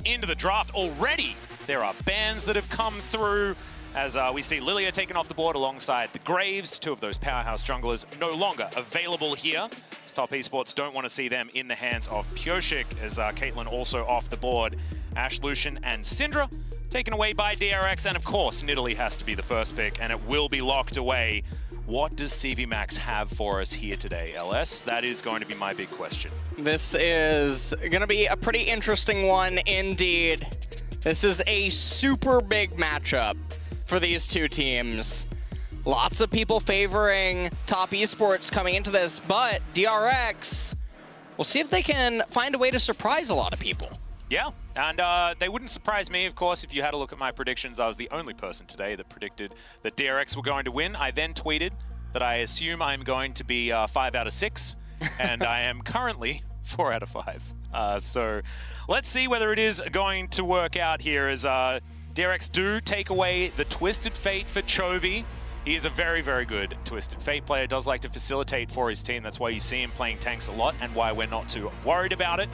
into the draft already. There are bans that have come through as we see Lilia taken off the board alongside the Graves. Two of those powerhouse junglers no longer available here. As Top Esports don't want to see them in the hands of Pyosik, as Caitlyn also off the board. Ash, Lucian, and Syndra taken away by DRX, and of course, Nidalee has to be the first pick, and it will be locked away. What does CV Max have for us here today, LS? That is going to be my big question. This is going to be a pretty interesting one indeed. This is a super big matchup for these two teams. Lots of people favoring Top Esports coming into this, but DRX, we'll see if they can find a way to surprise a lot of people. Yeah, and they wouldn't surprise me, of course, if you had a look at my predictions. I was the only person today that predicted that DRX were going to win. I then tweeted that I assume I'm going to be 5 out of 6, and I am currently 4 out of 5. So let's see whether it is going to work out here as DRX do take away the Twisted Fate for Chovy. He is a very, very good Twisted Fate player, does like to facilitate for his team. That's why you see him playing tanks a lot and why we're not too worried about it.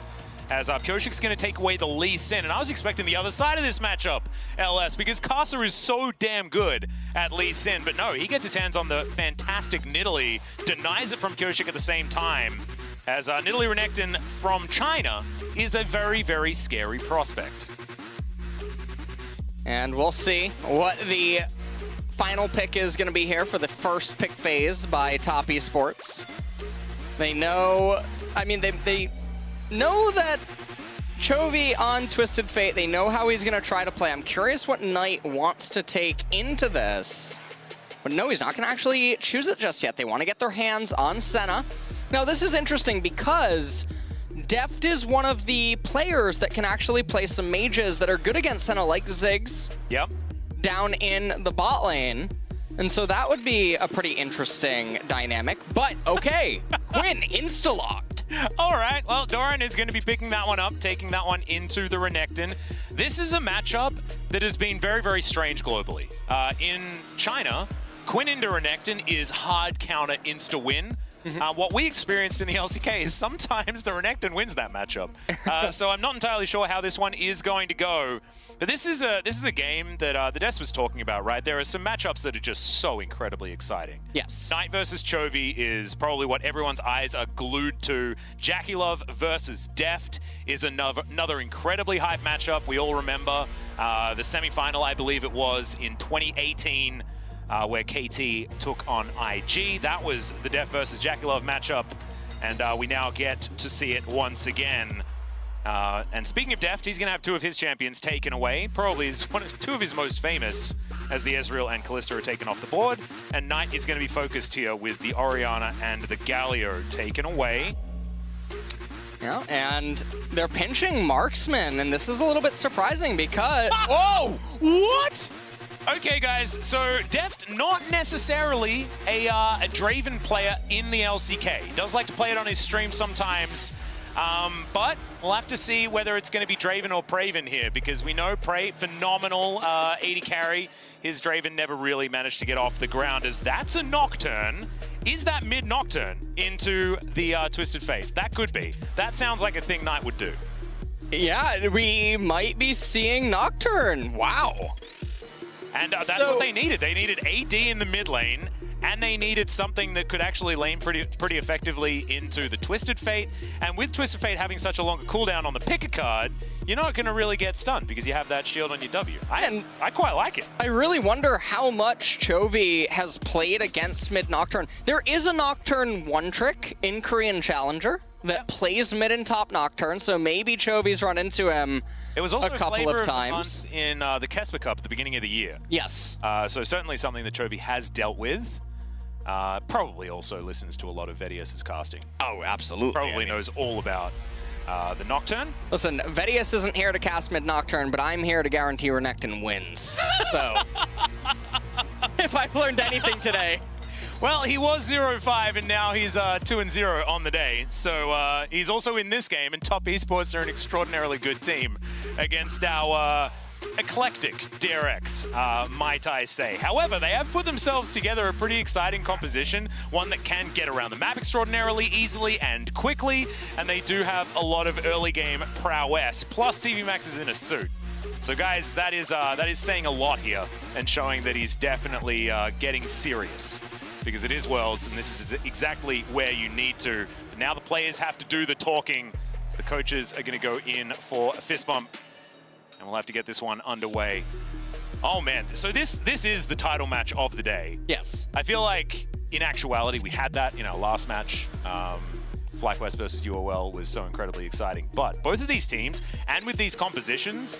As Pyosik's going to take away the Lee Sin, and I was expecting the other side of this matchup, LS, because Kasa is so damn good at Lee Sin, but no, he gets his hands on the fantastic Nidalee, denies it from Pyosik at the same time, as Nidalee Renekton from China is a very, very scary prospect. And we'll see what the final pick is going to be here for the first pick phase by Top Esports. They know, I mean, they know that Chovy on Twisted Fate, they know how he's going to try to play. I'm curious what Knight wants to take into this. But no, he's not going to actually choose it just yet. They want to get their hands on Senna. Now, this is interesting because Deft is one of the players that can actually play some mages that are good against Senna, like Ziggs. Yep. Down in the bot lane. And so that would be a pretty interesting dynamic. But, okay, Quinn, insta-locked. All right, well, Doran is going to be picking that one up, taking that one into the Renekton. This is a matchup that has been very, very strange globally. In China, Quinn into Renekton is hard counter insta-win. What we experienced in the LCK is sometimes the Renekton wins that matchup. So I'm not entirely sure how this one is going to go. But this is a game that the Des was talking about, right? There are some matchups that are just so incredibly exciting. Yes. Knight versus Chovy is probably what everyone's eyes are glued to. Jackie Love versus Deft is another incredibly hype matchup. We all remember the semifinal, I believe it was, in 2018. Where KT took on IG. That was the Deft versus Jackie Love matchup, and we now get to see it once again. And speaking of Deft, he's going to have two of his champions taken away. Probably two of his most famous, as the Ezreal and Kalista are taken off the board. And Knight is going to be focused here with the Orianna and the Galio taken away. Yeah, and they're pinching Marksman, and this is a little bit surprising because... Whoa! What? Okay, guys, so Deft not necessarily a Draven player in the LCK. He does like to play it on his stream sometimes, but we'll have to see whether it's going to be Draven or Praven here, because we know Prey, phenomenal AD carry. His Draven never really managed to get off the ground, as that's a Nocturne. Is that mid-Nocturne into the Twisted Fate? That could be. That sounds like a thing Knight would do. Yeah, we might be seeing Nocturne. Wow. And that's what they needed. They needed AD in the mid lane, and they needed something that could actually lane pretty effectively into the Twisted Fate. And with Twisted Fate having such a longer cooldown on the picker card, you're not going to really get stunned because you have that shield on your W. I quite like it. I really wonder how much Chovy has played against mid Nocturne. There is a Nocturne one trick in Korean Challenger that plays mid and top Nocturne, so maybe Chovy's run into him it was also a couple of times in the Kesper Cup at the beginning of the year. Yes. So certainly something that Chovy has dealt with. Probably also listens to a lot of Vedius's casting. Oh, absolutely. Probably knows all about the Nocturne. Listen, Vedius isn't here to cast mid Nocturne, but I'm here to guarantee Renekton wins. So, if I've learned anything today. Well, he was 0-5, and now he's 2-0 on the day. So he's also in this game, and Top Esports are an extraordinarily good team against our eclectic DRX, might I say. However, they have put themselves together a pretty exciting composition, one that can get around the map extraordinarily easily and quickly, and they do have a lot of early game prowess, plus CV Max is in a suit. So guys, that is saying a lot here and showing that he's definitely getting serious, because it is Worlds and this is exactly where you need to. But now the players have to do the talking. So the coaches are going to go in for a fist bump. And we'll have to get this one underway. Oh man, so this is the title match of the day. Yes. I feel like, in actuality, we had that in our last match. FlyQuest versus UOL was so incredibly exciting. But both of these teams, and with these compositions,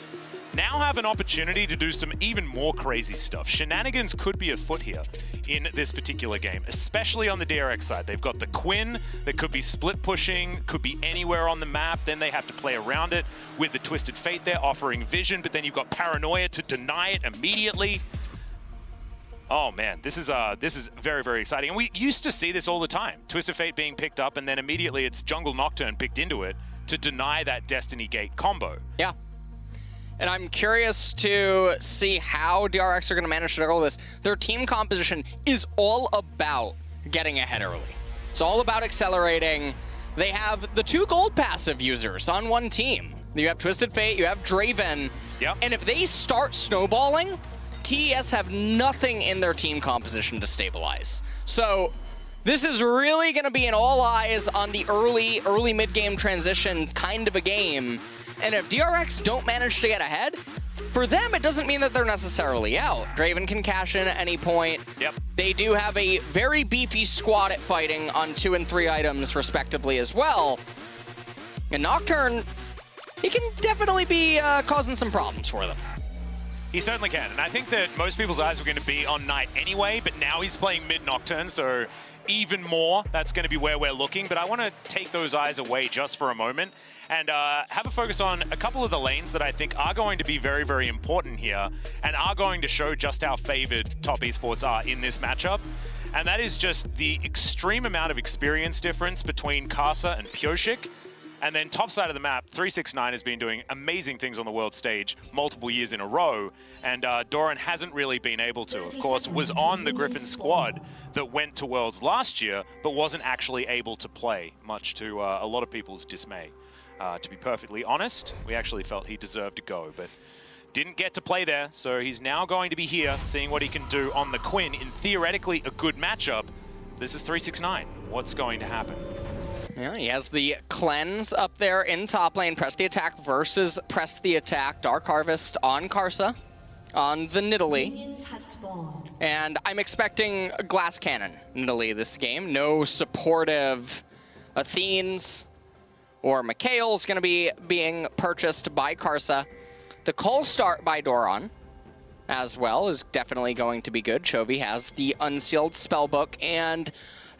now have an opportunity to do some even more crazy stuff. Shenanigans could be afoot here in this particular game, especially on the DRX side. They've got the Quinn that could be split pushing, could be anywhere on the map. Then they have to play around it with the Twisted Fate there, offering vision, but then you've got Paranoia to deny it immediately. Oh man, this is very, very exciting. And we used to see this all the time. Twisted Fate being picked up, and then immediately it's Jungle Nocturne picked into it to deny that Destiny Gate combo. Yeah. And I'm curious to see how DRX are going to manage to juggle this. Their team composition is all about getting ahead early. It's all about accelerating. They have the 2 gold passive users on one team. You have Twisted Fate, you have Draven. Yep. And if they start snowballing, TES have nothing in their team composition to stabilize. So this is really going to be an all eyes on the early mid-game transition kind of a game. And if DRX don't manage to get ahead, for them, it doesn't mean that they're necessarily out. Draven can cash in at any point. Yep. They do have a very beefy squad at fighting on 2 and 3 items, respectively, as well. And Nocturne, he can definitely be causing some problems for them. He certainly can, and I think that most people's eyes were going to be on Knight anyway, but now he's playing mid-Nocturne, so even more, that's going to be where we're looking. But I want to take those eyes away just for a moment and have a focus on a couple of the lanes that I think are going to be very, very important here and are going to show just how favored top esports are in this matchup. And that is just the extreme amount of experience difference between Karsa and Pioshik. And then top side of the map, 369 has been doing amazing things on the world stage multiple years in a row, and Doran hasn't really been able to. Of course, was on the Griffin squad that went to Worlds last year, but wasn't actually able to play, much to a lot of people's dismay. To be perfectly honest, we actually felt he deserved to go, but didn't get to play there, so he's now going to be here, seeing what he can do on the Quinn in theoretically a good matchup. This is 369. What's going to happen? Yeah, he has the cleanse up there in top lane. Press the attack versus press the attack. Dark Harvest on Karsa, on the Nidalee. And I'm expecting a Glass Cannon Nidalee this game. No supportive Athenes or Mikhail's going to be being purchased by Karsa. The Cold Start by Doran as well is definitely going to be good. Chovy has the Unsealed Spellbook, and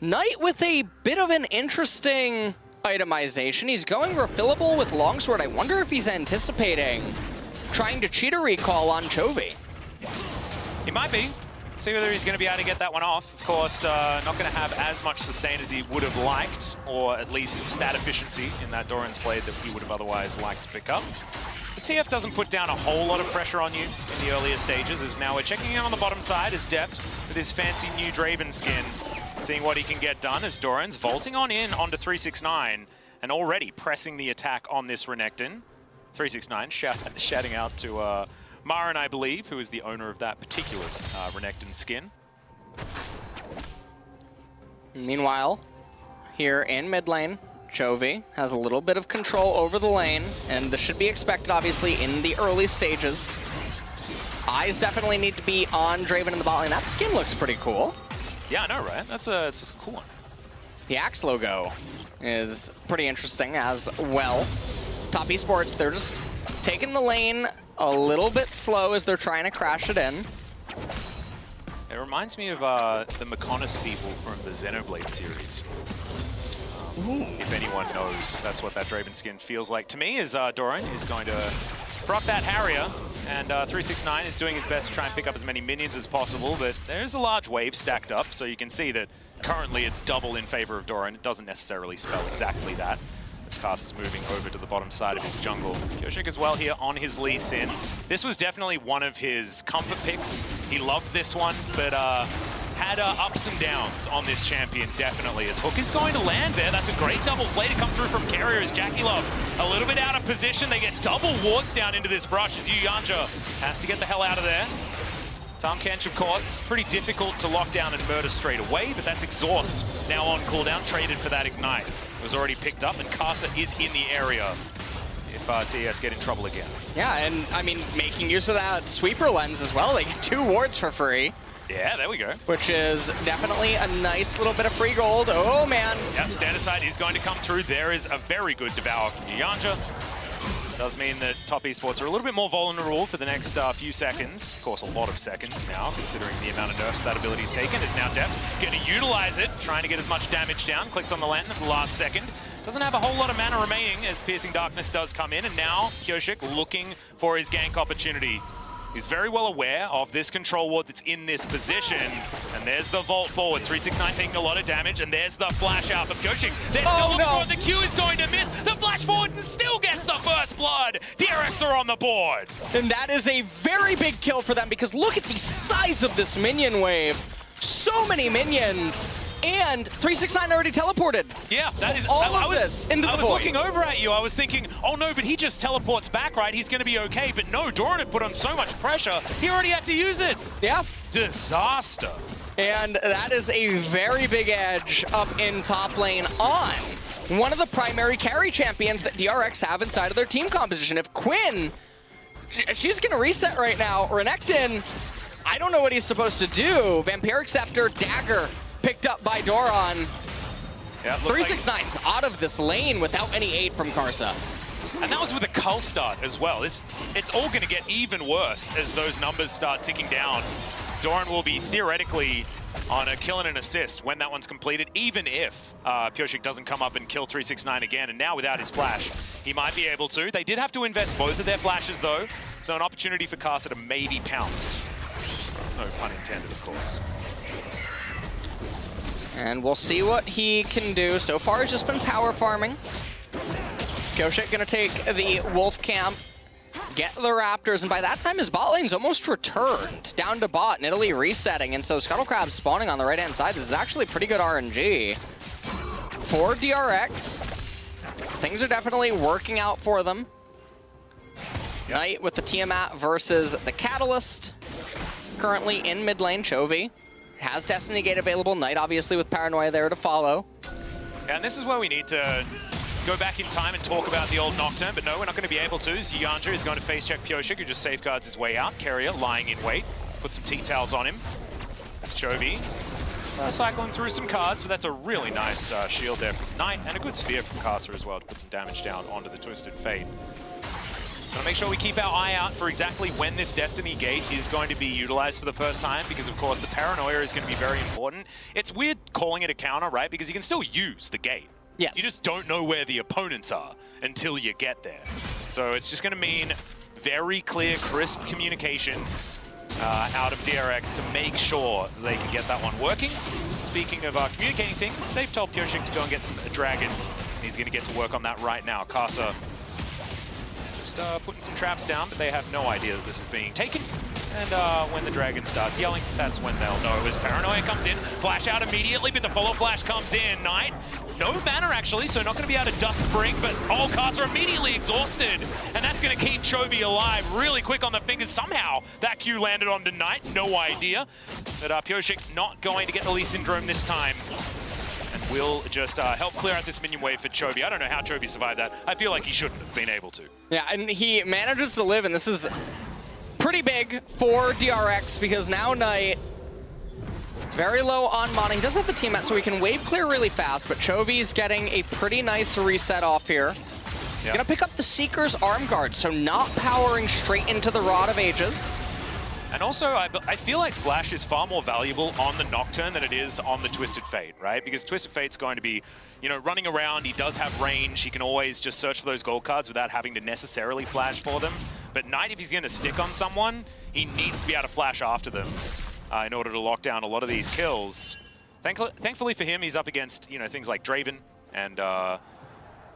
Knight with a bit of an interesting itemization. He's going refillable with Longsword. I wonder if he's anticipating trying to cheat a recall on Chovy. He might be. See whether he's going to be able to get that one off. Of course, not going to have as much sustain as he would have liked, or at least stat efficiency in that Doran's blade that he would have otherwise liked to pick up. The TF doesn't put down a whole lot of pressure on you in the earlier stages, as now we're checking in on the bottom side as Deft with his fancy new Draven skin, seeing what he can get done as Doran's vaulting on in onto 369 and already pressing the attack on this Renekton. 369 shouting out to Marin, I believe, who is the owner of that particular Renekton skin. Meanwhile, here in mid lane, Chovy has a little bit of control over the lane, and this should be expected, obviously, in the early stages. Eyes definitely need to be on Draven in the bot lane. That skin looks pretty cool. Yeah, I know, right? It's a cool one. The Axe logo is pretty interesting as well. Top esports, they're just taking the lane a little bit slow as they're trying to crash it in. It reminds me of the Mechonis people from the Xenoblade series. If anyone knows, that's what that Draven skin feels like to me, is Doran is going to proc that Harrier, and 369 is doing his best to try and pick up as many minions as possible, but there's a large wave stacked up, so you can see that currently it's double in favor of Doran. It doesn't necessarily spell exactly that. This cast is moving over to the bottom side of his jungle. Kyoshik as well here on his Lee Sin. This was definitely one of his comfort picks. He loved this one, but had ups and downs on this champion, definitely. As Hook is going to land there. That's a great double play to come through from Carrier as Jackie Love a little bit out of position. They get double wards down into this brush as Yuyanja has to get the hell out of there. Tahm Kench, of course, pretty difficult to lock down and murder straight away, but that's Exhaust now on cooldown, traded for that Ignite. It was already picked up, and Kasa is in the area if TES get in trouble again. Yeah, and I mean, making use of that sweeper lens as well. They get 2 wards for free. Yeah, there we go. Which is definitely a nice little bit of free gold. Oh, man. Yep, stand aside is going to come through. There is a very good devour from Yuyanja. Does mean that top esports are a little bit more vulnerable for the next few seconds. Of course, a lot of seconds now, considering the amount of nerfs that ability's taken. Is now Deft going to utilize it, trying to get as much damage down. Clicks on the lantern at the last second. Doesn't have a whole lot of mana remaining as Piercing Darkness does come in. And now Kyoshik looking for his gank opportunity. He's very well aware of this control ward that's in this position. And there's the vault forward. 369 taking a lot of damage. And there's the flash out of Kyoshik. There's still no. The Q is going to miss. The flash forward and still gets the first blood. DRX are on the board. And that is a very big kill for them because look at the size of this minion wave. So many minions. And 369 already teleported. Yeah, that is all of this into the void. I was looking over at you. I was thinking, oh no, but he just teleports back, right? He's going to be okay. But no, Doran had put on so much pressure. He already had to use it. Yeah. Disaster. And that is a very big edge up in top lane on one of the primary carry champions that DRX have inside of their team composition. If Quinn, she's going to reset right now. Renekton, I don't know what he's supposed to do. Vampiric Scepter, Dagger, picked up by Doran. Yeah, 369's out of this lane without any aid from Karsa. And that was with a cull start as well. It's all going to get even worse as those numbers start ticking down. Doran will be theoretically on a kill and an assist when that one's completed, even if Kyoshik doesn't come up and kill 369 again. And now without his flash, he might be able to. They did have to invest both of their flashes though, so an opportunity for Karsa to maybe pounce. No pun intended, of course. And we'll see what he can do. So far, it's just been power farming. Kyoshik gonna take the Wolf Camp, get the Raptors, and by that time, his bot lane's almost returned down to bot, and Italy resetting. And so Scuttle Crab spawning on the right-hand side. This is actually pretty good RNG for DRX. Things are definitely working out for them. Yep. Knight with the Tiamat versus the Catalyst. Currently in mid lane, Chovy has Destiny Gate available. Knight obviously with Paranoia there to follow. Yeah, and this is where we need to go back in time and talk about the old Nocturne, but no, we're not going to be able to. Yuyanja is going to face check Kyoshik, who just safeguards his way out. Carrier lying in wait. Put some T-Towels on him. That's Chovy. Cycling through some cards, but that's a really nice shield there from Knight, and a good spear from Karsa as well to put some damage down onto the Twisted Fate. Gotta make sure we keep our eye out for exactly when this Destiny Gate is going to be utilized for the first time, because of course the Paranoia is going to be very important. It's weird calling it a counter, right? Because you can still use the gate. Yes. You just don't know where the opponents are until you get there. So it's just going to mean very clear, crisp communication out of DRX to make sure they can get that one working. Speaking of communicating things, they've told Kyoshik to go and get a dragon. He's going to get to work on that right now. Karsa just putting some traps down, but they have no idea that this is being taken. And when the dragon starts yelling, that's when they'll know. As Paranoia comes in, flash out immediately, but the follow flash comes in. Knight, no mana actually, so not going to be able to Dusk Bring, but all Karsa immediately exhausted. And that's going to keep Chovy alive really quick on the fingers. Somehow that Q landed onto Knight, no idea. But Kyoshik not going to get the Lee Syndrome this time. And will just help clear out this minion wave for Chovy. I don't know how Chovy survived that. I feel like he shouldn't have been able to. Yeah, and he manages to live, and this is pretty big for DRX because now Knight very low on mana. He doesn't have the team out, so he can wave clear really fast, but Chovy's getting a pretty nice reset off here. He's gonna pick up the Seeker's Arm Guard, so not powering straight into the Rod of Ages. And also, I feel like Flash is far more valuable on the Nocturne than it is on the Twisted Fate, right? Because Twisted Fate's going to be, you know, running around. He does have range. He can always just search for those gold cards without having to necessarily flash for them. But Knight, if he's going to stick on someone, he needs to be able to flash after them in order to lock down a lot of these kills. Thankfully for him, he's up against, you know, things like Draven and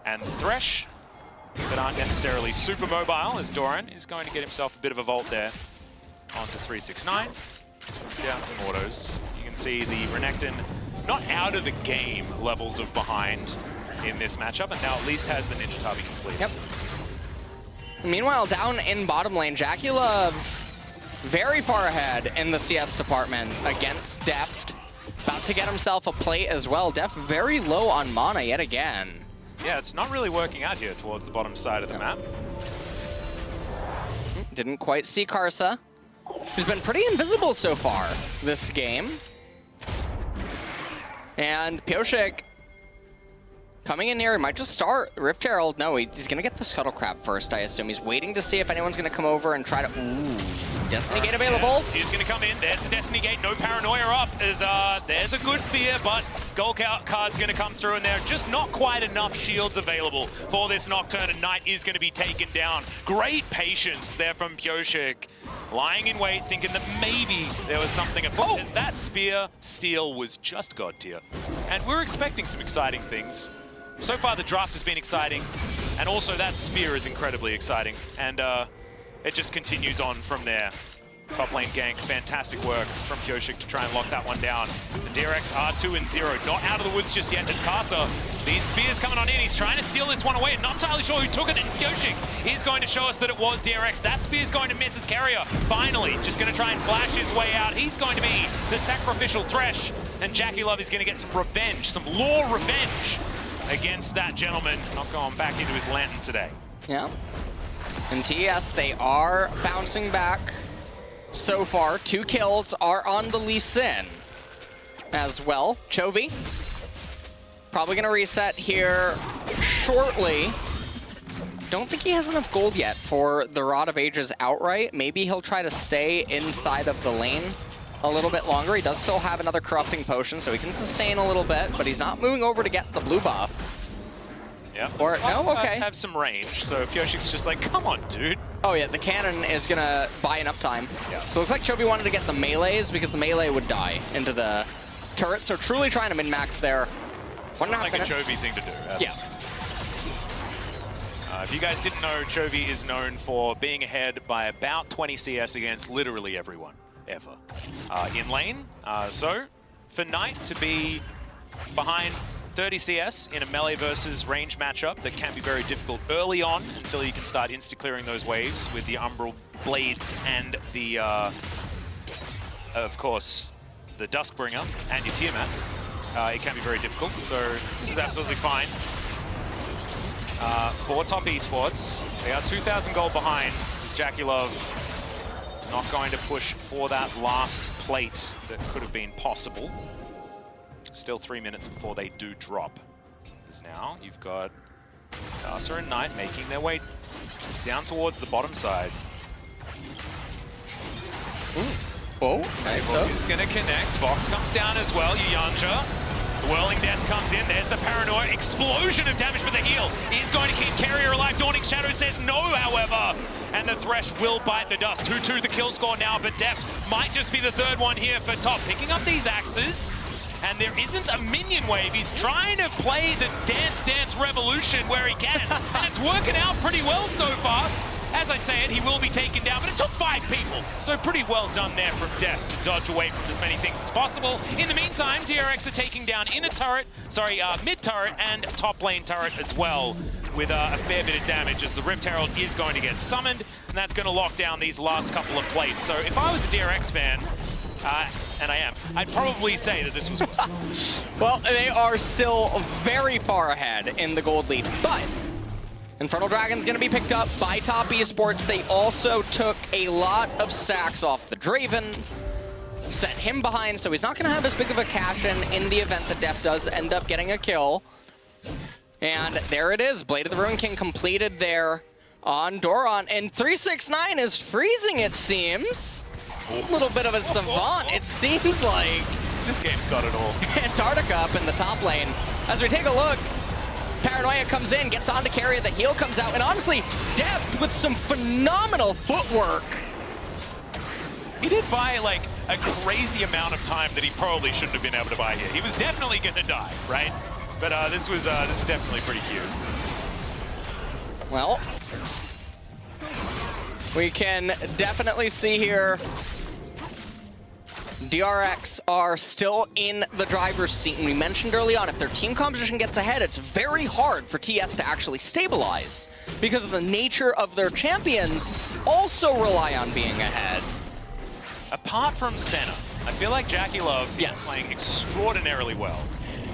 And Thresh, that aren't necessarily super mobile, as Doran is going to get himself a bit of a vault there onto 369. Down some autos. You can see the Renekton not out of the game levels of behind in this matchup, and now at least has the Ninja Tabi complete. Yep. Meanwhile, down in bottom lane, JackieLove very far ahead in the CS department against Deft. About to get himself a plate as well. Deft very low on mana yet again. Yeah, it's not really working out here towards the bottom side of the map. Didn't quite see Karsa, who's been pretty invisible so far this game. And Pioshik coming in here, might just start Rift Herald. No, he's going to get the Scuttle Crab first, I assume. He's waiting to see if anyone's going to come over and try to... Ooh, Destiny Gate available. Yeah, he's going to come in. There's the Destiny Gate. No Paranoia up. There's a good fear, but gold card's going to come through, and there are just not quite enough shields available for this Nocturne, and Knight is going to be taken down. Great patience there from Pioshik. Lying in wait, thinking that maybe there was something afoot. As that spear steal was just god tier. And we're expecting some exciting things. So far, the draft has been exciting, and also that spear is incredibly exciting. And it just continues on from there. Top lane gank, fantastic work from Pioshik to try and lock that one down. The DRX are 2-0, not out of the woods just yet as Karsa. These spears coming on in, he's trying to steal this one away. Not entirely sure who took it, and Pioshik is going to show us that it was DRX. That spear's going to miss as Carrier. Finally, just going to try and flash his way out. He's going to be the sacrificial Thresh, and JackieLove is going to get some revenge, some law revenge against that gentleman. Not going back into his lantern today. Yeah. And TES, they are bouncing back. So far, 2 kills are on the Lee Sin as well. Chovy, probably going to reset here shortly. Don't think he has enough gold yet for the Rod of Ages outright. Maybe he'll try to stay inside of the lane a little bit longer. He does still have another Corrupting Potion, so he can sustain a little bit, but he's not moving over to get the blue buff. Yeah. Or, no, okay. Have some range, so Pioshik's just like, come on, dude. Oh yeah, the cannon is gonna buy enough time. Yeah. So it looks like Chovy wanted to get the melees because the melee would die into the turret. So truly trying to min-max there. Sounds like a Chovy thing to do. Yeah. If you guys didn't know, Chovy is known for being ahead by about 20 CS against literally everyone, ever. In lane, so for Knight to be behind 30 CS in a melee versus range matchup that can be very difficult early on until you can start insta-clearing those waves with the Umbral Blades and the, of course, the Duskbringer and your Tiamat. It can be very difficult, so this is absolutely fine. For Top Esports, they are 2,000 gold behind as JackieLove not going to push for that last plate that could have been possible. Still 3 minutes before they do drop. As now you've got Karsa and Knight making their way down towards the bottom side. Ooh. Oh, nice. Is going to connect. Vox comes down as well. Yanja. The Whirling Death comes in. There's the Paranoia. Explosion of damage, but the heal is going to keep Carrier alive. Dawning Shadow says no, however. And the Thresh will bite the dust. 2-2 the kill score now, but Deft might just be the third one here for Top. Picking up these axes. And there isn't a minion wave. He's trying to play the Dance Revolution where he can. And it's working out pretty well so far. As I said, he will be taken down, but it took 5 people. So pretty well done there from Deft to dodge away from as many things as possible. In the meantime, DRX are taking down inner turret, mid turret and top lane turret as well, with a fair bit of damage as the Rift Herald is going to get summoned, and that's going to lock down these last couple of plates. So if I was a DRX fan, and I am, I'd probably say that this was... Well, they are still very far ahead in the gold lead, but Infernal Dragon's going to be picked up by Top Esports. They also took a lot of stacks off the Draven, set him behind, so he's not going to have as big of a cash-in the event that Deft does end up getting a kill. And there it is, Blade of the Ruin King completed there on Doran, and 369 is freezing, it seems. A little bit of a savant, it seems like. This game's got it all. Antarctica up in the top lane. As we take a look, Paranoia comes in, gets on to Carrier, the heal comes out, and honestly, Deft with some phenomenal footwork. He did buy like a crazy amount of time that he probably shouldn't have been able to buy here. He was definitely gonna die, right? But this was definitely pretty cute. Well, we can definitely see here DRX are still in the driver's seat, and we mentioned early on, if their team composition gets ahead, it's very hard for TES to actually stabilize, because of the nature of their champions also rely on being ahead. Apart from Senna, I feel like Jackie Love is playing extraordinarily well.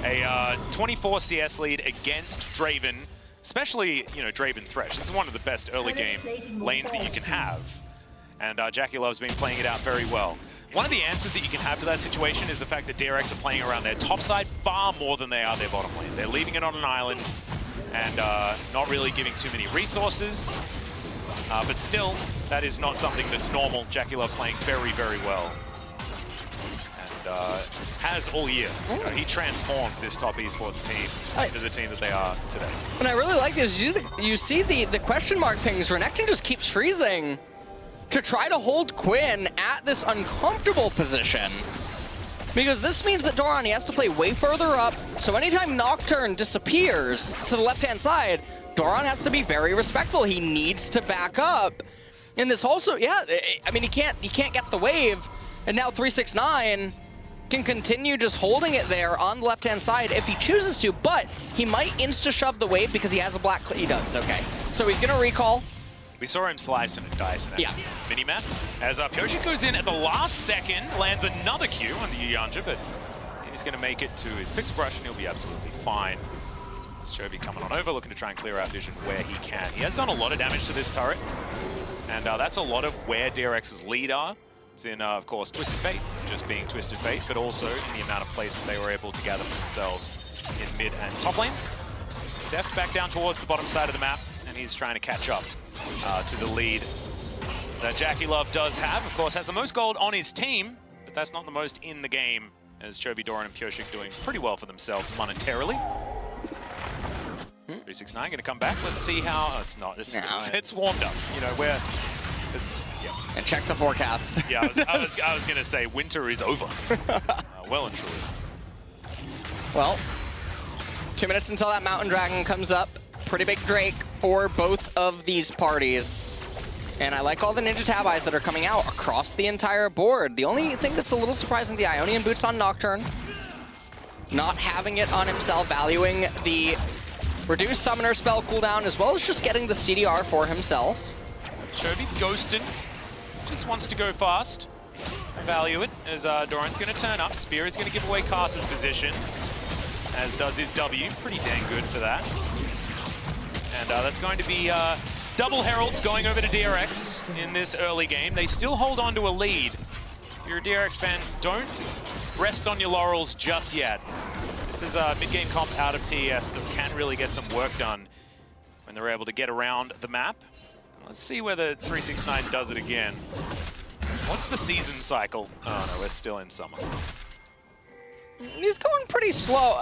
A 24 CS lead against Draven, especially, you know, Draven Thresh. This is one of the best early game lanes that you can have. And Jackie Love's been playing it out very well. One of the answers that you can have to that situation is the fact that DRX are playing around their top side far more than they are their bottom lane. They're leaving it on an island and not really giving too many resources. But still, that is not something that's normal. Jackie Love playing very, very well. And has all year. You know, he transformed this top esports team into the team that they are today. What I really like is you see the question mark things. Renekton just keeps freezing to try to hold Quinn at this uncomfortable position. Because this means that Doran, he has to play way further up, so anytime Nocturne disappears to the left-hand side, Doran has to be very respectful. He needs to back up. And this also, yeah, I mean, he can't get the wave, and now 369 can continue just holding it there on the left-hand side if he chooses to, but he might insta-shove the wave because he has a black he does, okay. So he's gonna recall. We saw him slicing and dicing at minimap. As Pyoshik goes in at the last second, lands another Q on the Yanja, but he's going to make it to his pixel brush and he'll be absolutely fine. It's Chovy coming on over, looking to try and clear out vision where he can. He has done a lot of damage to this turret, and that's a lot of where DRX's lead are. It's in, of course, Twisted Fate, just being Twisted Fate, but also in the amount of plates that they were able to gather for themselves in mid and top lane. Deft back down towards the bottom side of the map, and he's trying to catch up to the lead that Jackie Love does have. Of course, has the most gold on his team, but that's not the most in the game, as Chovy, Doran, and Pyoshik doing pretty well for themselves monetarily. 369 going to come back. Let's see how... Oh, it's not. It's warmed up. You know, where... It's... Yeah. And check the forecast. Yeah, I was going to say winter is over. Well and truly. Well, 2 minutes until that Mountain Dragon comes up. Pretty big Drake for both of these parties. And I like all the Ninja Tab Eyes that are coming out across the entire board. The only thing that's a little surprising, the Ionian Boots on Nocturne. Not having it on himself, valuing the reduced summoner spell cooldown, as well as just getting the CDR for himself. Chovy ghosted, just wants to go fast. Value it, as Doran's going to turn up. Spear is going to give away Cass's position, as does his W. Pretty dang good for that. And that's going to be double Heralds going over to DRX in this early game. They still hold on to a lead. If you're a DRX fan, don't rest on your laurels just yet. This is a mid-game comp out of TES that can really get some work done when they're able to get around the map. Let's see whether 369 does it again. What's the season cycle? Oh no, we're still in summer. He's going pretty slow.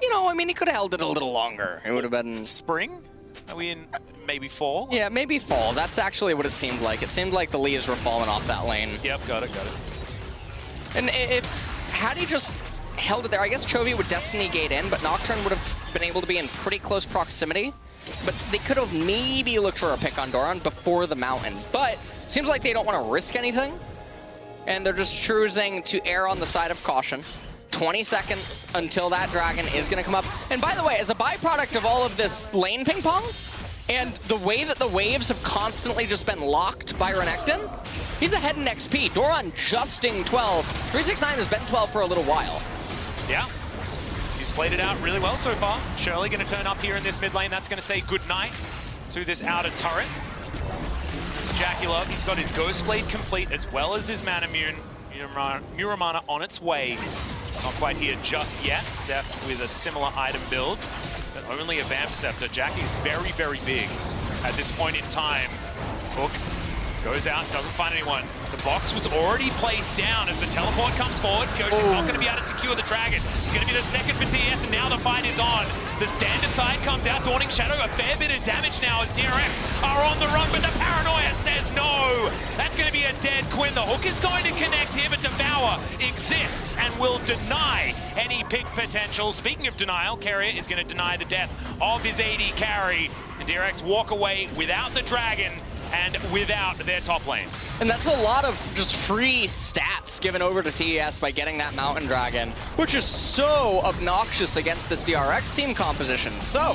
You know, I mean, he could have held it a little longer. It would have been... Spring? Are we in maybe fall? Yeah, maybe fall. That's actually what it seemed like. It seemed like the leaves were falling off that lane. Yep, got it. And had he just held it there, I guess Chovy would Destiny Gate in, but Nocturne would have been able to be in pretty close proximity. But they could have maybe looked for a pick on Doran before the mountain. But seems like they don't want to risk anything. And they're just choosing to err on the side of caution. 20 seconds until that dragon is going to come up. And by the way, as a byproduct of all of this lane ping pong, and the way that the waves have constantly just been locked by Renekton, he's ahead in XP. Doran justing 12. 369 has been 12 for a little while. Yeah. He's played it out really well so far. Shirley going to turn up here in this mid lane. That's going to say goodnight to this outer turret. It's Jackie Love. He's got his Ghost Blade complete as well as his Manamune. Muramana on its way. Not quite here just yet. Deft with a similar item build, but only a Vamp Scepter. Jackie's very, very big at this point in time. Hook goes out, doesn't find anyone. The box was already placed down as the teleport comes forward. Pyoshik's not going to be able to secure the dragon. It's going to be the second for TES, and now the fight is on. The stand aside comes out, Dawning Shadow, a fair bit of damage now as DRX are on the run, but the paranoia says no. That's going to be a dead Quinn. The hook is going to connect here, but Devour exists and will deny any pick potential. Speaking of denial, Carrier is going to deny the death of his AD carry. DRX walk away without the dragon and without their top lane. And that's a lot of just free stats given over to TES by getting that Mountain Dragon, which is so obnoxious against this DRX team composition. So,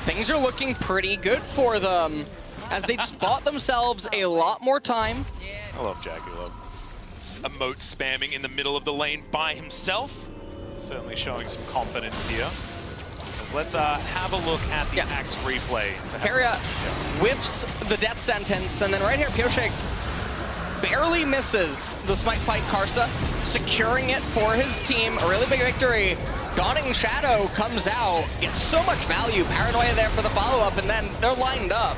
things are looking pretty good for them as they just bought themselves a lot more time. I love Jagular. Emote spamming in the middle of the lane by himself. Certainly showing some confidence here. Let's have a look at the Axe replay. Keria whiffs the death sentence, and then right here, Piotrek barely misses the Smite Fight Karsa, securing it for his team. A really big victory. Dawning Shadow comes out, gets so much value. Paranoia there for the follow-up, and then they're lined up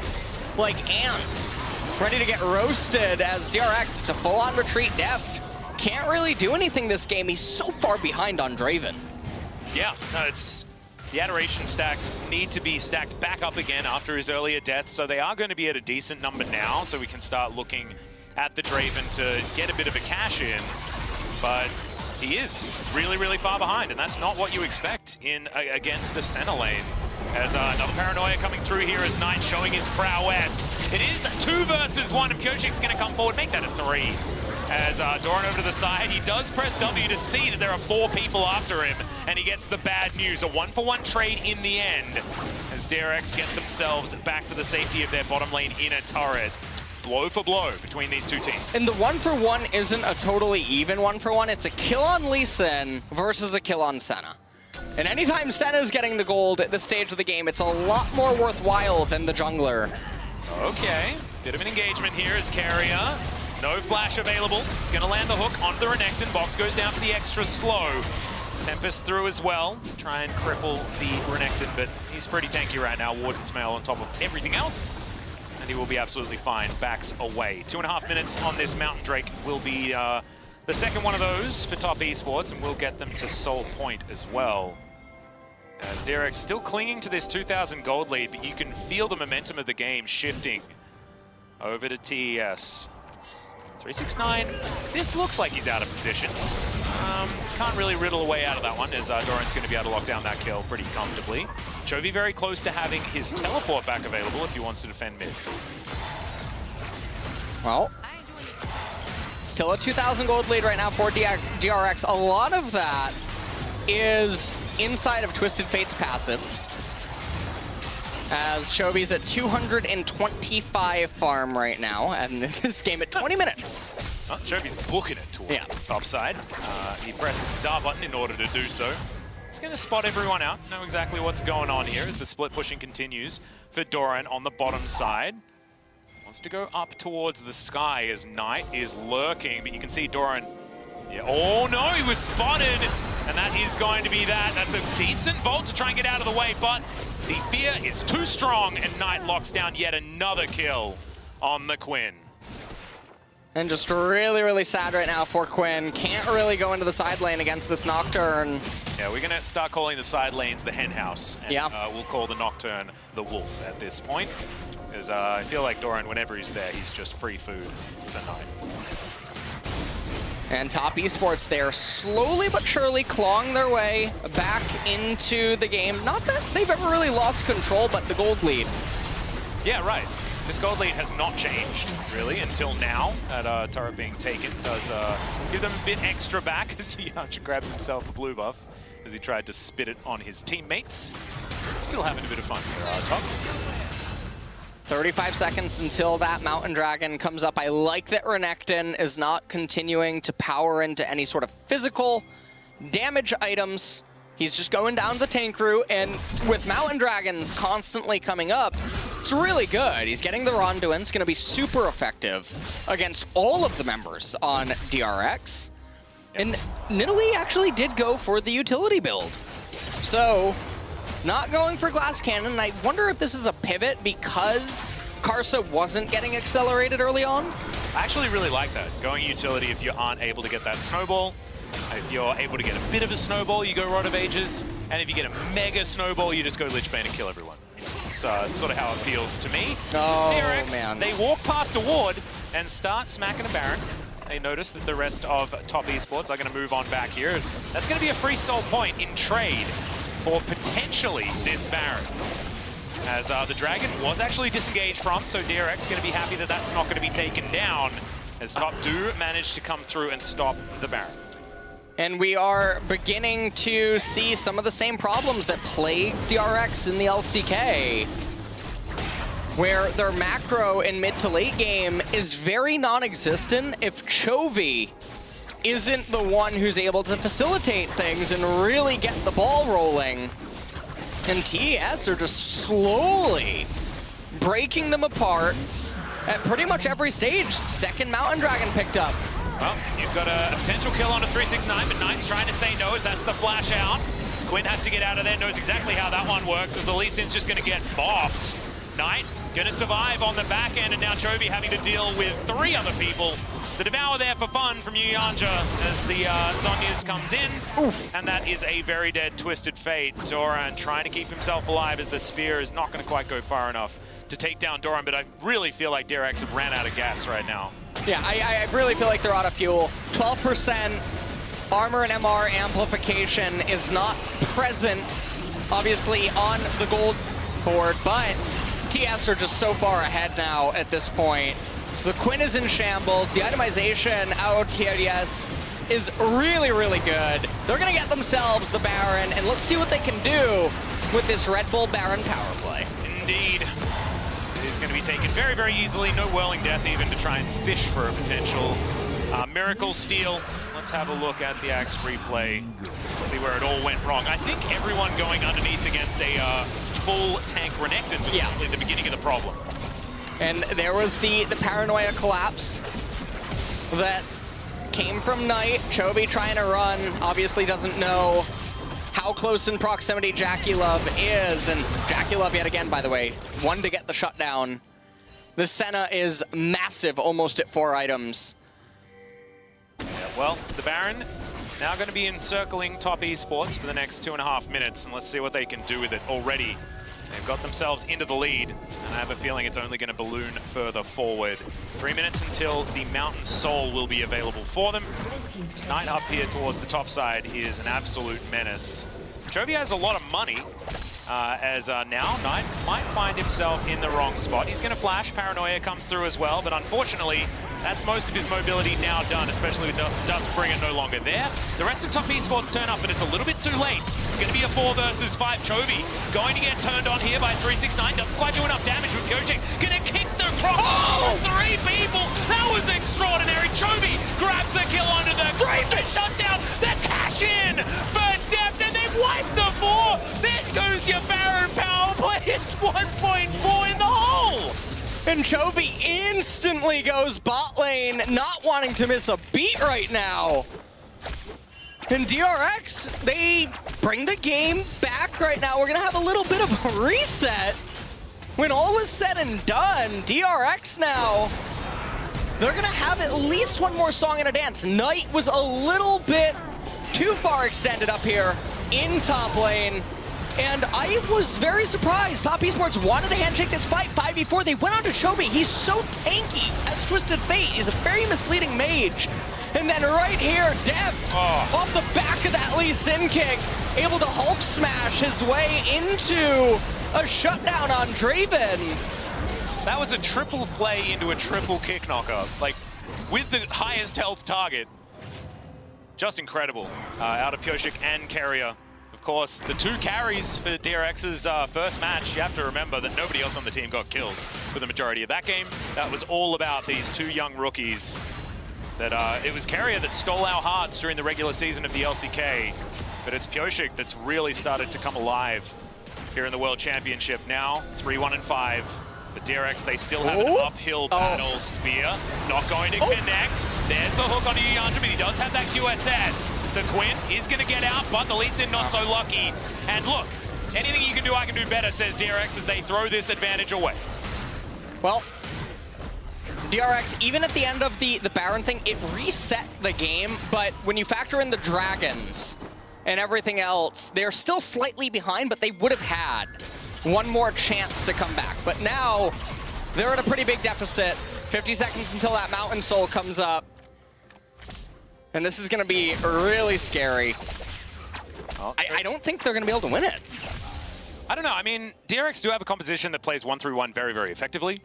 like ants, ready to get roasted as DRX, it's a full-on retreat deft. Can't really do anything this game. He's so far behind on Draven. Yeah, no, it's... The Adoration stacks need to be stacked back up again after his earlier death, so they are going to be at a decent number now, so we can start looking at the Draven to get a bit of a cash in. But he is really, really far behind, and that's not what you expect in against a center lane. As another Paranoia coming through here as Knight showing his prowess. It is 2 versus 1, and Piotrk's going to come forward, make that a 3. As Doran over to the side, he does press W to see that there are 4 people after him, and he gets the bad news. A 1-for-1 trade in the end, as DRX get themselves back to the safety of their bottom lane in a turret. Blow for blow between these two teams. And the 1-for-1 isn't a totally even 1-for-1. It's a kill on Lee Sin versus a kill on Senna. And anytime Senna's getting the gold at this stage of the game, it's a lot more worthwhile than the jungler. Okay, bit of an engagement here as Keria. No flash available. He's going to land the hook onto the Renekton. Box goes down for the extra slow. Tempest through as well to try and cripple the Renekton, but he's pretty tanky right now. Warden's Mail on top of everything else, and he will be absolutely fine. Backs away. 2.5 minutes on this Mountain Drake will be the second one of those for Top Esports, and we'll get them to Soul Point as well. As DRX still clinging to this 2,000 gold lead, but you can feel the momentum of the game shifting over to TES. 369, this looks like he's out of position. Can't really riddle a way out of that one, as Doran's going to be able to lock down that kill pretty comfortably. Chovy very close to having his teleport back available if he wants to defend mid. Well, still a 2,000 gold lead right now for DRX. A lot of that is inside of Twisted Fate's passive, as Chovy's at 225 farm right now, and this game at 20 minutes. Oh, Chovy's booking it towards the top side. He presses his R button in order to do so. He's going to spot everyone out, know exactly what's going on here as the split pushing continues for Doran on the bottom side. Wants to go up towards the sky as Knight is lurking, but you can see Doran. Yeah. Oh no, he was spotted, and that is going to be that. That's a decent vault to try and get out of the way, but the fear is too strong, and Knight locks down yet another kill on the Quinn. And just really, really sad right now for Quinn. Can't really go into the side lane against this Nocturne. Yeah, we're going to start calling the side lanes the hen house. And, we'll call the Nocturne the wolf at this point. Because I feel like Doran, whenever he's there, he's just free food for Knight. And Top Esports there, slowly but surely clawing their way back into the game. Not that they've ever really lost control, but the gold lead. Yeah, right. This gold lead has not changed, really, until now. That turret being taken does give them a bit extra back as Yamcha grabs himself a blue buff as he tried to spit it on his teammates. Still having a bit of fun here, Top. 35 seconds until that Mountain Dragon comes up. I like that Renekton is not continuing to power into any sort of physical damage items. He's just going down the tank route, and with Mountain Dragons constantly coming up, it's really good. He's getting the Ronduin. It's going to be super effective against all of the members on DRX. And Nidalee actually did go for the utility build. So, not going for Glass Cannon. I wonder if this is a pivot because Karsa wasn't getting accelerated early on. I actually really like that. Going utility if you aren't able to get that snowball. If you're able to get a bit of a snowball, you go Rod of Ages. And if you get a mega snowball, you just go Lich Bane and kill everyone. It's sort of how it feels to me. Oh, DRX, man. They walk past a ward and start smacking a Baron. They notice that the rest of Top Esports are going to move on back here. That's going to be a free soul point in trade for potentially this Baron. as the Dragon was actually disengaged from, so DRX going to be happy that that's not going to be taken down, as top do manage to come through and stop the Baron. And we are beginning to see some of the same problems that plagued DRX in the LCK, where their macro in mid to late game is very non-existent if Chovy isn't the one who's able to facilitate things and really get the ball rolling. And TES are just slowly breaking them apart at pretty much every stage. Second Mountain Dragon picked up. Well, you've got a potential kill on a 369, but Knight's trying to say no as that's the flash out. Quinn has to get out of there, knows exactly how that one works, as the Lee Sin's just going to get bopped. Knight going to survive on the back end, and now Chovy having to deal with 3 other people. The Devour there for fun from Yuyanja as the Zhonya's comes in. Oof. And that is a very dead Twisted Fate. Doran trying to keep himself alive as the spear is not going to quite go far enough to take down Doran, but I really feel like DRX have ran out of gas right now. Yeah, I really feel like they're out of fuel. 12% armor and MR amplification is not present, obviously, on the gold board, but TS are just so far ahead now at this point. The Quinn is in shambles. The itemization out of TES is really, really good. They're going to get themselves the Baron, and let's see what they can do with this Red Bull Baron power play. Indeed. It is going to be taken very, very easily. No Whirling Death even to try and fish for a potential Miracle Steal. Let's have a look at the Axe replay, see where it all went wrong. I think everyone going underneath against a full tank Renekton was probably the beginning of the problem. And there was the Paranoia collapse that came from Knight. Chovy trying to run, obviously doesn't know how close in proximity JackeyLove is. And JackeyLove yet again, by the way, one to get the shutdown. The Senna is massive, almost at 4 items. Yeah, well, the Baron now going to be encircling top esports for the next 2.5 minutes, and let's see what they can do with it already. They've got themselves into the lead, and I have a feeling it's only going to balloon further forward. 3 minutes until the Mountain Soul will be available for them. Knight up here towards the top side is an absolute menace. Chovy has a lot of money, as now Knight might find himself in the wrong spot. He's going to flash, Paranoia comes through as well, but unfortunately, that's most of his mobility now done, especially with Duskbringer no longer there. The rest of top esports turn up, but it's a little bit too late. It's going to be a 4 versus 5. Chovy going to get turned on here by 369. Doesn't quite do enough damage with Pyojik. Going to kick the cross. Oh! 3 people. That was extraordinary. Chovy grabs the kill onto the shutdown. The cash in for Deft, and they wipe the 4. There goes your Baron power play. It's 1.4 in the hole. And Chovy instantly goes bot lane, not wanting to miss a beat right now. And DRX, they bring the game back right now. We're going to have a little bit of a reset. When all is said and done, DRX now, they're going to have at least one more song and a dance. Knight was a little bit too far extended up here in top lane. And I was very surprised. Top Esports wanted to handshake this fight 5v4. They went on to Chovy. He's so tanky as Twisted Fate. He's a very misleading mage. And then right here, Dev, off the back of that Lee Sin kick, able to Hulk smash his way into a shutdown on Draven. That was a triple play into a triple kick knocker. Like, with the highest health target. Just incredible. Out of Pyojik and Carrier. Of course, the 2 carries for DRX's first match. You have to remember that nobody else on the team got kills for the majority of that game. That was all about these 2 young rookies. That it was Carrier that stole our hearts during the regular season of the LCK, but it's Pyojik that's really started to come alive here in the World Championship now. 3-1-5. But DRX, they still have an uphill battle. Spear not going to connect. There's the hook on Yuyanja, but he does have that QSS. The Quinn is going to get out, but the Lee Sin not so lucky. And look, anything you can do, I can do better, says DRX as they throw this advantage away. Well, DRX, even at the end of the Baron thing, it reset the game, but when you factor in the Dragons and everything else, they're still slightly behind, but they would have had one more chance to come back. But now, they're at a pretty big deficit. 50 seconds until that Mountain Soul comes up. And this is going to be really scary. I don't think they're going to be able to win it. I don't know. I mean, DRX do have a composition that plays 1-3-1 very, very effectively.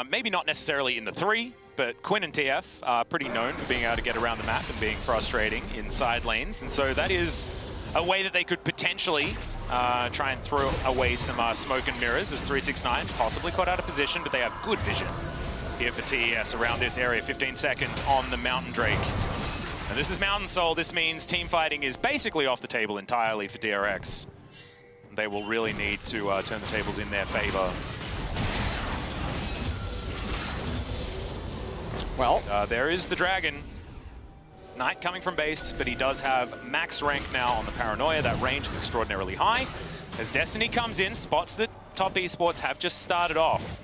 Maybe not necessarily in the 3, but Quinn and TF are pretty known for being able to get around the map and being frustrating in side lanes. And so that is a way that they could potentially try and throw away some smoke and mirrors as 369 possibly caught out of position, but they have good vision here for TES around this area. 15 seconds on the Mountain Drake. And this is Mountain Soul. This means team fighting is basically off the table entirely for DRX. They will really need to turn the tables in their favor. Well, there is the Dragon. Knight coming from base, but he does have max rank now on the Paranoia. That range is extraordinarily high. As Destiny comes in, spots that top esports have just started off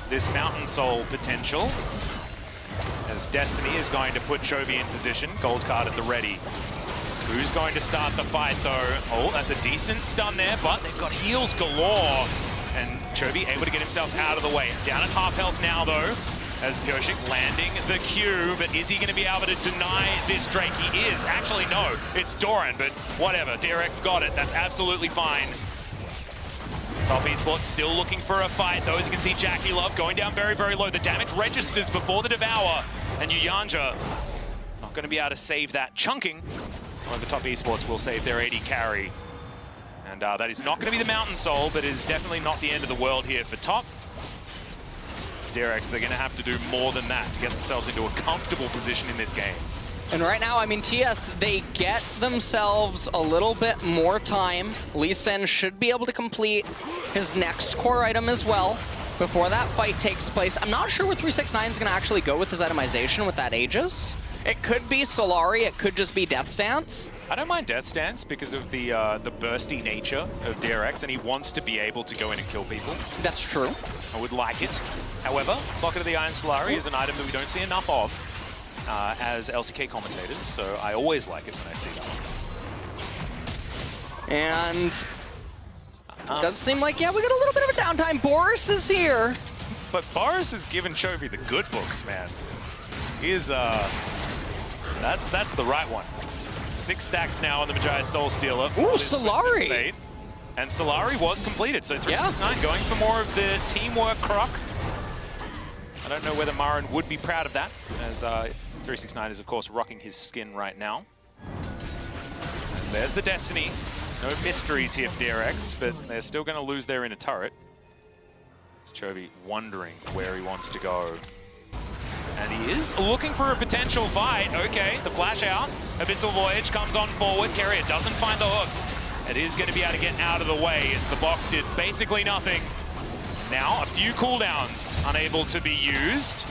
this Mountain Soul potential. As Destiny is going to put Chovy in position, gold card at the ready. Who's going to start the fight though? Oh, that's a decent stun there, but they've got heals galore. And Chovy able to get himself out of the way. Down at half health now though, as Pioshik landing the Q, but is he going to be able to deny this Drake? He is. Actually, no, it's Doran, but whatever. DRX got it. That's absolutely fine. Top esports still looking for a fight, though. As you can see, Jackie Love going down very, very low. The damage registers before the Devour, and Yuyanja not going to be able to save that chunking. However, top esports will save their AD carry. And that is not going to be the Mountain Soul, but is definitely not the end of the world here for top. DRX, they're going to have to do more than that to get themselves into a comfortable position in this game. And right now, I mean, TS, they get themselves a little bit more time. Lee Sin should be able to complete his next core item as well before that fight takes place. I'm not sure where 369 is going to actually go with his itemization with that Aegis. It could be Solari, it could just be Death's Dance. I don't mind Death's Dance because of the bursty nature of DRX, and he wants to be able to go in and kill people. That's true. I would like it. However, Pocket of the Iron Solari is an item that we don't see enough of as LCK commentators, so I always like it when I see that. And it does seem like, yeah, we got a little bit of a downtime. Boris is here. But Boris has given Chovy the good books, man. He is, that's the right one. 6 stacks now on the Magi Soul Stealer. Ooh, Solari! And Solari was completed, so 369 going for more of the teamwork croc. I don't know whether Marin would be proud of that, as 369 is, of course, rocking his skin right now. As there's the Destiny. No mysteries here for DRX, but they're still going to lose their inner turret. It's Chovy wondering where he wants to go. And he is looking for a potential fight. Okay, the flash out. Abyssal Voyage comes on forward. Carrier doesn't find the hook. It is going to be able to get out of the way as the box did basically nothing. Now, a few cooldowns unable to be used.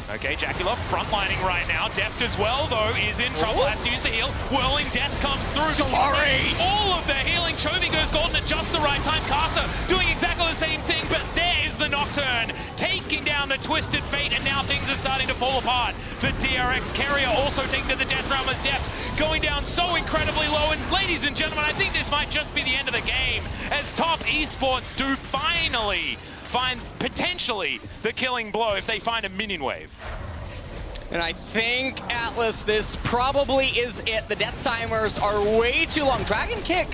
Okay, Jackie Love frontlining right now. Deft as well, though, is in trouble. Has to use the heal. Whirling Death comes through. Solari! All of the healing. Chovy goes golden at just the right time. Casa doing exactly the same thing, but there is the Nocturne, taking down the Twisted Fate, and now things are starting to fall apart for DRX. Carrier also taking to the Death Realm as Deft going down so incredibly low. And ladies and gentlemen, I think this might just be the end of the game, as top esports do finally find potentially the killing blow if they find a minion wave. And I think, Atlas, this probably is it. The death timers are way too long. Dragon Kick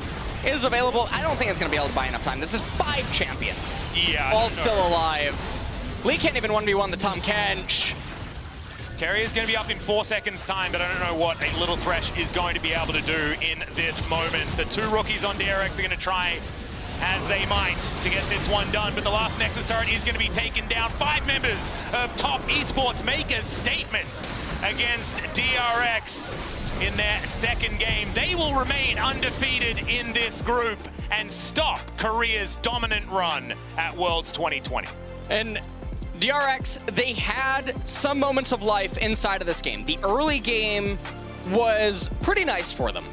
is available. I don't think it's going to be able to buy enough time. This is 5 champions. Yeah. All still alive. Lee can't even 1v1 the Tom Kench. Carrier's going to be up in 4 seconds time, but I don't know what a Little Thresh is going to be able to do in this moment. The 2 rookies on DRX are going to try as they might to get this one done, but the last Nexus turret is going to be taken down. 5 members of top esports make a statement against DRX in their second game. They will remain undefeated in this group and stop Korea's dominant run at Worlds 2020. And DRX, they had some moments of life inside of this game. The early game was pretty nice for them.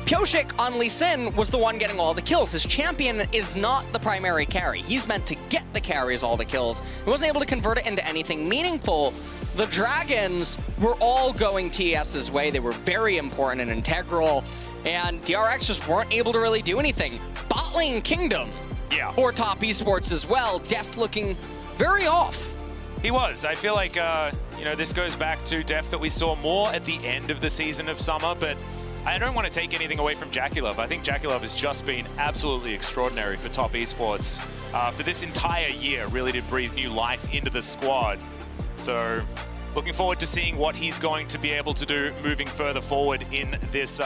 Pioshik on Lee Sin was the one getting all the kills. His champion is not the primary carry. He's meant to get the carries, all the kills. He wasn't able to convert it into anything meaningful. The Dragons were all going TES's way. They were very important and integral, and DRX just weren't able to really do anything. Bot lane Kingdom for top esports as well. Deft looking very off. He was. I feel like, you know, this goes back to Deft that we saw more at the end of the season of Summer, but I don't want to take anything away from JackeyLove. I think JackeyLove has just been absolutely extraordinary for Top Esports for this entire year. Really did breathe new life into the squad. So looking forward to seeing what he's going to be able to do moving further forward in this